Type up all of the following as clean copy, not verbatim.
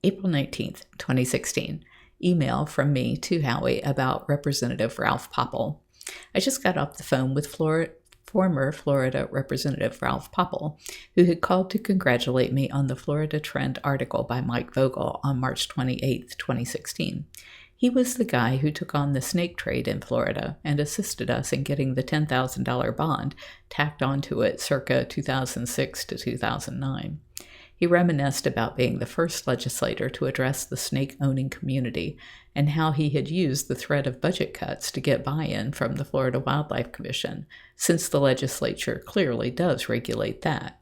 April 19th, 2016. Email from me to Howie about Representative Ralph Popple. I just got off the phone with former Florida Representative Ralph Popple, who had called to congratulate me on the Florida Trend article by Mike Vogel on March 28, 2016. He was the guy who took on the snake trade in Florida and assisted us in getting the $10,000 bond tacked onto it circa 2006 to 2009. He reminisced about being the first legislator to address the snake-owning community and how he had used the threat of budget cuts to get buy-in from the Florida Wildlife Commission, since the legislature clearly does regulate that.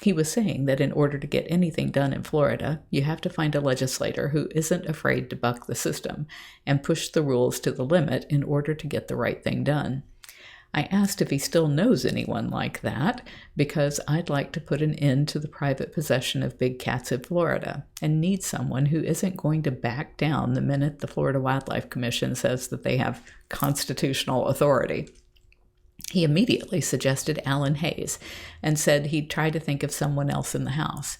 He was saying that in order to get anything done in Florida, you have to find a legislator who isn't afraid to buck the system and push the rules to the limit in order to get the right thing done. I asked if he still knows anyone like that, because I'd like to put an end to the private possession of big cats in Florida and need someone who isn't going to back down the minute the Florida Wildlife Commission says that they have constitutional authority. He immediately suggested Alan Hayes and said he'd try to think of someone else in the House.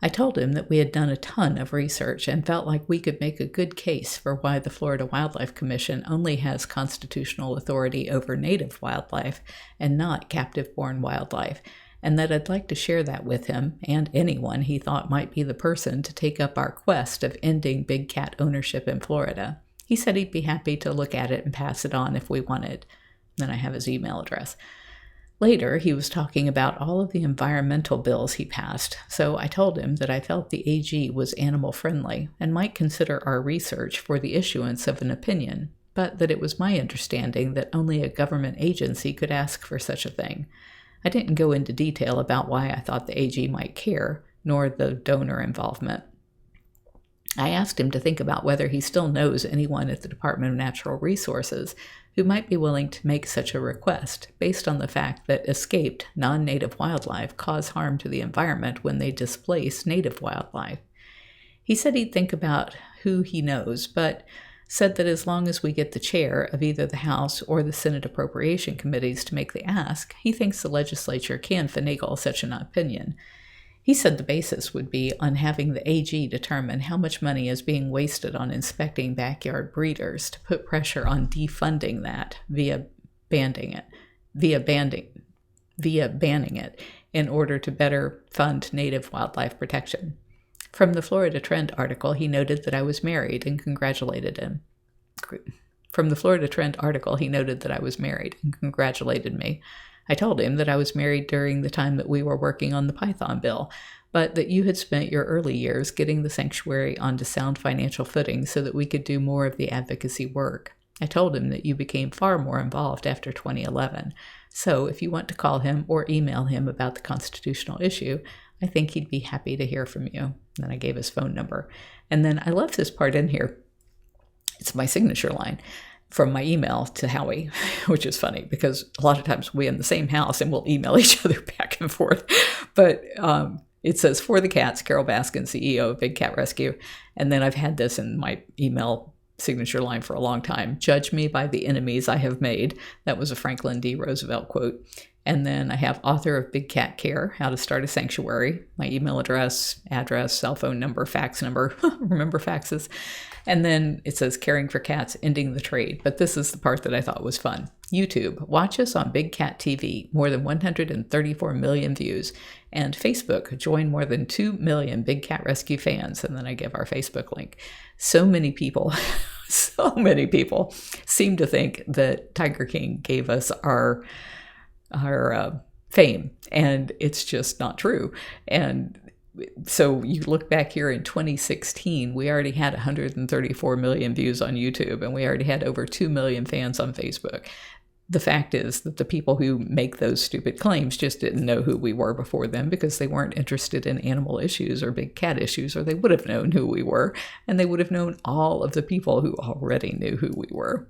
I told him that we had done a ton of research and felt like we could make a good case for why the Florida Wildlife Commission only has constitutional authority over native wildlife and not captive-born wildlife, and that I'd like to share that with him and anyone he thought might be the person to take up our quest of ending big cat ownership in Florida. He said he'd be happy to look at it and pass it on if we wanted. Then I have his email address. Later, he was talking about all of the environmental bills he passed, so I told him that I felt the AG was animal-friendly and might consider our research for the issuance of an opinion, but that it was my understanding that only a government agency could ask for such a thing. I didn't go into detail about why I thought the AG might care, nor the donor involvement. I asked him to think about whether he still knows anyone at the Department of Natural Resources who might be willing to make such a request, based on the fact that escaped non-native wildlife cause harm to the environment when they displace native wildlife. He said he'd think about who he knows, but said that as long as we get the chair of either the House or the Senate Appropriation Committees to make the ask, he thinks the legislature can finagle such an opinion. He said the basis would be on having the AG determine how much money is being wasted on inspecting backyard breeders to put pressure on defunding that via banning it in order to better fund native wildlife protection. From the Florida Trend article, he noted that I was married and congratulated him. From the Florida Trend article, he noted that I was married and congratulated me. I told him that I was married during the time that we were working on the Python bill, but that you had spent your early years getting the sanctuary onto sound financial footing so that we could do more of the advocacy work. I told him that you became far more involved after 2011, so if you want to call him or email him about the constitutional issue, I think he'd be happy to hear from you. Then I gave his phone number. And then I left this part in here. It's my signature line from my email to Howie, which is funny because a lot of times we're in the same house and we'll email each other back and forth. But it says, "For the cats, Carole Baskin, CEO of Big Cat Rescue." And then I've had this in my email signature line for a long time. "Judge me by the enemies I have made." That was a Franklin D. Roosevelt quote. And then I have author of Big Cat Care, How to Start a Sanctuary, my email address, cell phone number, fax number, remember faxes. And then it says Caring for Cats, Ending the Trade. But this is the part that I thought was fun. YouTube, watch us on Big Cat TV, more than 134 million views. And Facebook, join more than 2 million Big Cat Rescue fans. And then I give our Facebook link. So many people seem to think that Tiger King gave us our fame, and it's just not true. And so you look back here in 2016, we already had 134 million views on YouTube, and we already had over 2 million fans on Facebook. The fact is that the people who make those stupid claims just didn't know who we were before them because they weren't interested in animal issues or big cat issues, or they would have known who we were, and they would have known all of the people who already knew who we were.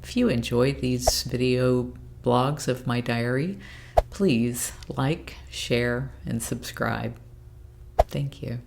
If you enjoyed these video blogs of my diary, please like, share, and subscribe. Thank you.